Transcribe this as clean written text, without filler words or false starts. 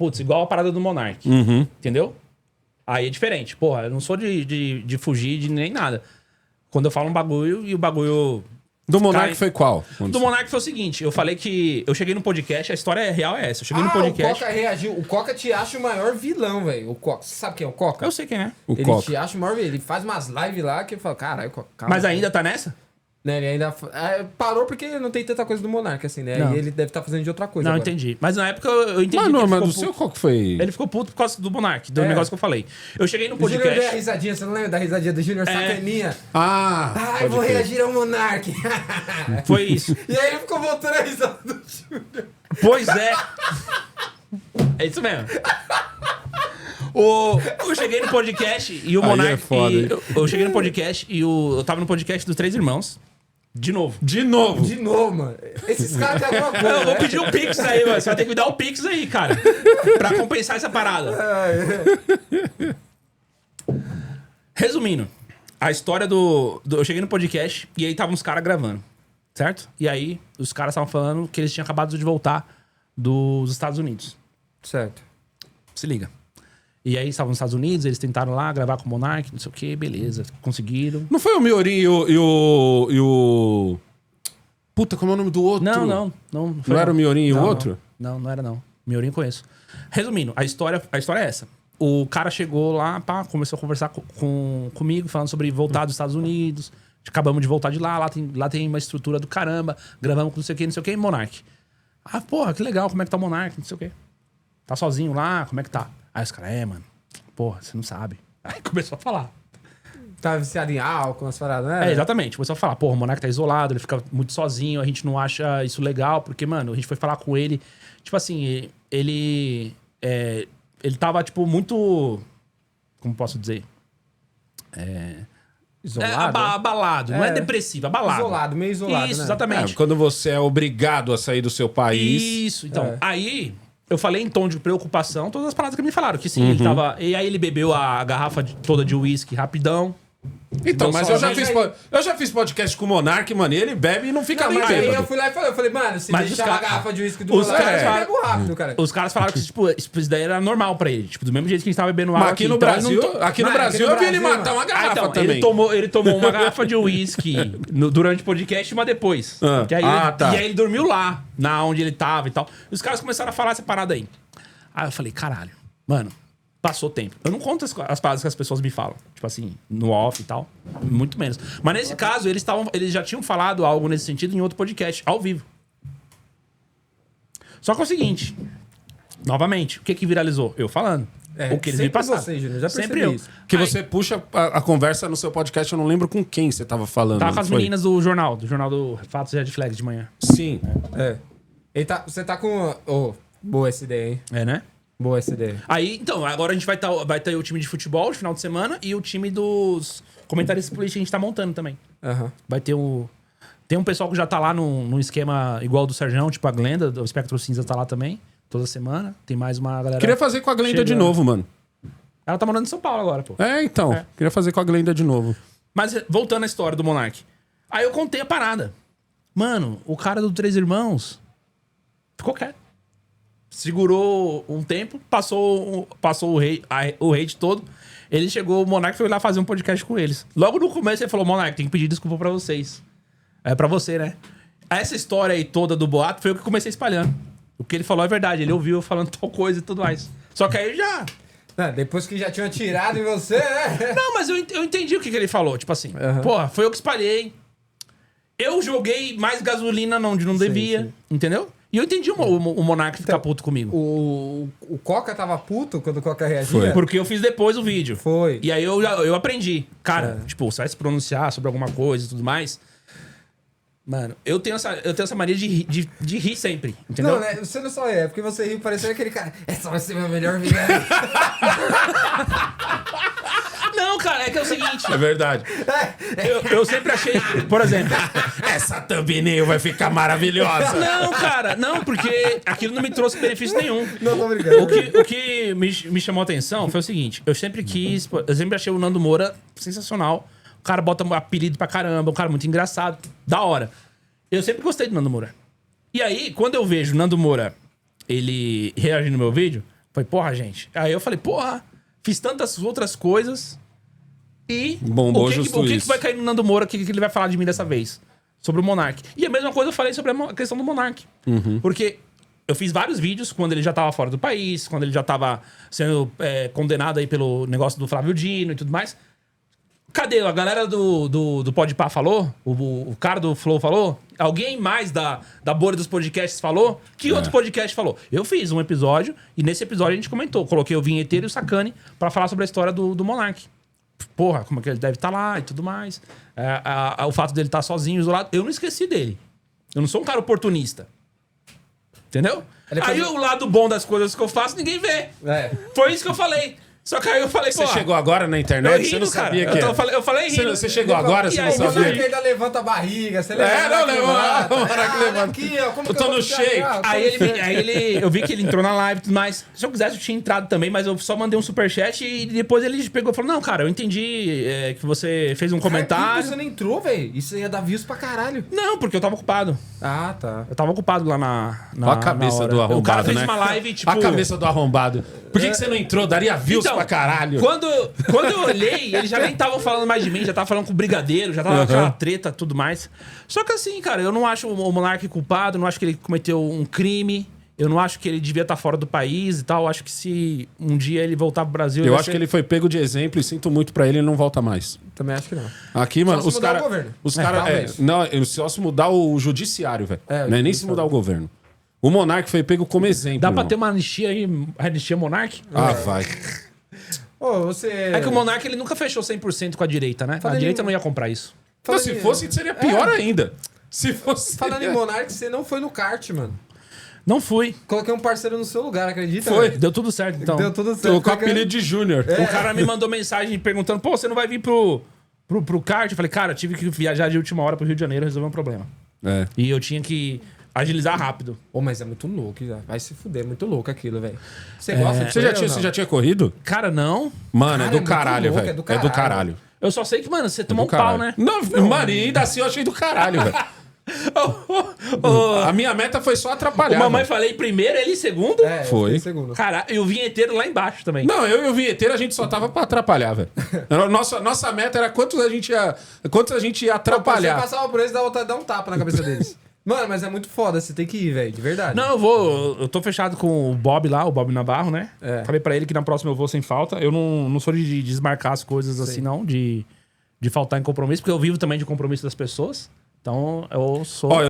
putz, igual a parada do Monark. Uhum. Entendeu? Aí é diferente. Porra, eu não sou de fugir de nem nada. Quando eu falo um bagulho e o bagulho... Do Monark foi qual? Do Monark foi o seguinte, eu falei que eu cheguei no podcast, a história real é essa. Eu cheguei no podcast... o Coca reagiu. O Coca te acha o maior vilão, velho. O Coca. Você sabe quem é o Coca? Eu sei quem é. O Ele Coca. te acha o maior vilão. Ele faz umas lives lá que eu falo, caralho, Coca, calma. Mas ainda tá nessa? Né, ele ainda parou porque não tem tanta coisa do Monark, assim, né? Não. E ele deve estar fazendo de outra coisa Não, agora. entendi. Mas na época eu entendi Mas não, que mas ele do ficou seu puto. qual que foi? Ele ficou puto por causa do Monark, do É. negócio que eu falei. Eu cheguei no O Júnior deu a podcast... risadinha, você não lembra da risadinha do Júnior sacaninha? Ah, Ai, pode vou crer. reagir ao Monark. Foi isso. E aí ele ficou voltando a risada do Júnior. Pois é. É isso mesmo. Eu cheguei no podcast e o Aí Monark... é foda, hein? eu cheguei no podcast e eu tava no podcast dos Três Irmãos. De novo. De novo. De novo, mano. Esses caras têm alguma coisa, Eu vou né? pedir um Pix aí, mano. Você vai ter que me dar o Pix aí, cara. Pra compensar essa parada. Resumindo, a história eu cheguei no podcast e aí estavam os caras gravando, certo? E aí os caras estavam falando que eles tinham acabado de voltar dos Estados Unidos. Certo. Se liga. E aí estavam nos Estados Unidos, eles tentaram lá gravar com o Monark, não sei o que, beleza, conseguiram. Não foi o Miorim e o... Puta, como é o nome do outro? Não foi, Não era o Miorim e o Não, outro? Não era não. Miorim eu conheço. Resumindo, a história é essa. O cara chegou lá, pá, começou a conversar comigo, falando sobre voltar dos Estados Unidos. Acabamos de voltar de lá tem uma estrutura do caramba. Gravamos com não sei o que, Monark. Ah, porra, que legal, como é que tá o Monark, não sei o que. Tá sozinho lá, como é que tá? Aí os caras, mano, porra, você não sabe. Aí começou a falar. Tá viciado em álcool, umas paradas, né? Exatamente. Começou a falar, porra, o Monark tá isolado, ele fica muito sozinho, a gente não acha isso legal, porque, mano, a gente foi falar com ele, tipo assim, ele tava, tipo, muito... Como posso dizer? Isolado. Abalado. Não é depressivo, abalado. Isolado, meio isolado, Isso, né? exatamente. Quando você é obrigado a sair do seu país. Isso, então. É. Aí, eu falei em tom de preocupação todas as palavras que me falaram. Que sim, ele tava... E aí ele bebeu a garrafa toda de uísque rapidão. Então, mas eu já, sozinho. fiz podcast com o Monark, mano, e ele bebe e não fica Não, nem mas aí eu bêbado. fui lá e falei, mano, se Mas deixar os a caras- garrafa de uísque do os Monark, caras eu falam- bebo rápido, cara. Os caras falaram que, tipo, isso daí era normal pra ele. Tipo, do mesmo jeito que a gente tava bebendo água Mas aqui no então ele Brasil, não to- aqui no Mas Brasil aqui no eu vi ele Brasil, matar uma Ah, garrafa então, também. ele tomou uma garrafa de uísque durante o podcast e uma depois. Ah. Que aí Tá. E aí ele dormiu lá, na onde ele tava e tal. E os caras começaram a falar essa parada aí. Aí eu falei, caralho, mano, passou tempo. Eu não conto as paradas que as pessoas me falam. Tipo assim, no off e tal. Muito menos. Mas nesse caso, eles já tinham falado algo nesse sentido em outro podcast, ao vivo. Só que é o seguinte, novamente, o que viralizou? Eu falando. O que eles me sempre passaram. você, Júnior, já Sempre percebi eu. isso. Que Aí- você puxa a conversa no seu podcast, eu não lembro com quem você tava falando. Tava com não as foi? meninas do jornal do Fatos e Red Flags de manhã. Sim. É. Você tá com... Oh, boa essa ideia, hein? É, né? Boa essa ideia. Aí, então, agora a gente vai ter o time de futebol no final de semana e o time dos comentaristas políticos que a gente tá montando também. Aham. Vai ter Tem um pessoal que já tá lá num esquema igual do Serjão, tipo a Glenda, do Espectro Cinza tá lá também, toda semana. Tem mais uma galera... Queria fazer com a Glenda de Chegando. novo, mano. Ela tá morando em São Paulo agora, pô. É, então. É. Queria fazer com a Glenda de novo. Mas voltando à história do Monark. Aí eu contei a parada. Mano, o cara do Três Irmãos ficou quieto. Segurou um tempo, passou o hate todo. Ele chegou, o Monark foi lá fazer um podcast com eles. Logo no começo ele falou, Monark, tem que pedir desculpa pra vocês. É pra você, né? Essa história aí toda do boato foi o que eu comecei espalhando. O que ele falou é verdade, ele ouviu eu falando tal coisa e tudo mais. Só que aí já... Depois que já tinha atirado em você, né? Não, mas eu entendi o que ele falou. Tipo assim, porra, foi eu que espalhei. Eu joguei mais gasolina onde não devia, sim. entendeu? E eu entendi o Monark ficar puto comigo. O Coca tava puto quando o Coca reagia? Foi. Porque eu fiz depois o vídeo. Foi. E aí eu aprendi. Cara, tipo, você vai se pronunciar sobre alguma coisa e tudo mais. Mano, eu tenho essa mania de rir sempre, entendeu? Não, né? Você não só é, porque você riu parecendo aquele cara. Essa vai ser meu melhor vilão. Não, cara, é que é o seguinte. É verdade. Eu sempre achei, por exemplo... Essa thumbnail vai ficar maravilhosa. Não, cara, não, porque aquilo não me trouxe benefício nenhum. Não, tô brincando. O que me chamou a atenção foi o seguinte: eu sempre achei o Nando Moura sensacional. O cara bota apelido pra caramba, um cara muito engraçado, da hora. Eu sempre gostei do Nando Moura. E aí, quando eu vejo o Nando Moura, ele reagindo no meu vídeo, Falei, porra, gente. Aí eu falei, porra, fiz tantas outras coisas e Bombou o que, justo o que isso. vai cair no Nando Moura, o que ele vai falar de mim dessa vez? Sobre o Monark. E a mesma coisa eu falei sobre a questão do Monark. Porque eu fiz vários vídeos quando ele já tava fora do país, quando ele já tava sendo condenado aí pelo negócio do Flávio Dino e tudo mais. Cadê? A galera do Podpah falou? O cara do Flow falou? Alguém mais da bolha dos podcasts falou? Que outro podcast falou? Eu fiz um episódio e nesse episódio a gente comentou. Coloquei o Vinheteiro e o Sacani pra falar sobre a história do Monark. Porra, como é que ele deve estar lá e tudo mais. O fato dele estar sozinho, isolado. Eu não esqueci dele. Eu não sou um cara oportunista. Entendeu? Aí o lado bom das coisas que eu faço, ninguém vê. Foi isso que eu falei. Só que aí eu falei, Você pô, chegou agora na internet, eu você rindo, não sabia cara. que Eu falei rindo. Você chegou agora, você não aí, O sabia. Monark ainda levanta a barriga, você levanta. não, levanta. O Monark levanta. Aqui, ó, como Eu que tô vou no te shake. agradar? Aí eu vi que ele entrou na live e tudo mais. Se eu quisesse, eu tinha entrado também, mas eu só mandei um superchat e depois ele pegou e falou: não, cara, eu entendi que você fez um comentário. Você não entrou, velho? Isso ia dar views pra caralho. Não, porque eu tava ocupado. Ah, tá. Eu tava ocupado lá na Olha a cabeça hora. do arrombado, O cara fez né? uma live, tipo... A cabeça do arrombado. Por que você não entrou? Daria views Então, pra caralho. Quando eu olhei, eles já nem estavam falando mais de mim, já tava falando com o Brigadeiro, já tava aquela treta e tudo mais. Só que assim, cara, eu não acho o Monark culpado, não acho que ele cometeu um crime, eu não acho que ele devia estar fora do país e tal. Eu acho que se um dia ele voltar pro Brasil... Eu acho que ele foi pego de exemplo e sinto muito pra ele e não volta mais. Também acho que não. Aqui, mano, se os mudar caras. o governo. Os caras. talvez. Não, só se mudar o judiciário, velho. É, o Não é nem se judiciário. mudar o governo. O Monark foi pego como exemplo. Dá pra irmão. ter uma anistia aí, anistia Monark? Ah, vai. Ô, você... É que o Monark ele nunca fechou 100% com a direita, né? Fala A de- direita não ia comprar isso. Então, Falando se em- fosse, seria pior ainda. Se fosse. Falando em Monark, você não foi no kart, mano. Não fui. Coloquei um parceiro no seu lugar, acredita? Foi. velho? Deu tudo certo, então. Deu tudo certo. Colocou o apelido de Júnior. O cara me mandou mensagem perguntando: pô, você não vai vir pro kart? Eu falei: cara, eu tive que viajar de última hora pro Rio de Janeiro resolver um problema. É. E eu tinha que agilizar rápido. Ô, mas é muito louco, já. Vai se fuder, é muito louco aquilo, velho. Você gosta de Você já correr ou tinha, não? você já tinha corrido? Cara, não. Mano, Cara, é é do muito caralho, louco, velho. é do É do caralho. caralho. Eu só sei que, mano, você É tomou do um pau, caralho. né? Não, mano, e ainda assim eu achei do caralho, velho. A minha meta foi só atrapalhar. O mamãe velho. falei primeiro, ele segundo. É, Foi. eu fiquei em segundo. Cara, e o vinheteiro lá embaixo também. Não, eu e o vinheteiro a gente só tava pra atrapalhar, velho. Nossa meta era quantos a gente ia atrapalhar. Você passava por eles, dá vontade de dar um tapa na cabeça deles. Mano, mas é muito foda, você tem que ir, velho, de verdade. Não, eu tô fechado com o Bob lá, o Bob Navarro, né? É. Falei pra ele que na próxima eu vou sem falta. Eu não sou de desmarcar as coisas assim, não, de faltar em compromisso, porque eu vivo também de compromisso das pessoas. Então, eu sou... Ó,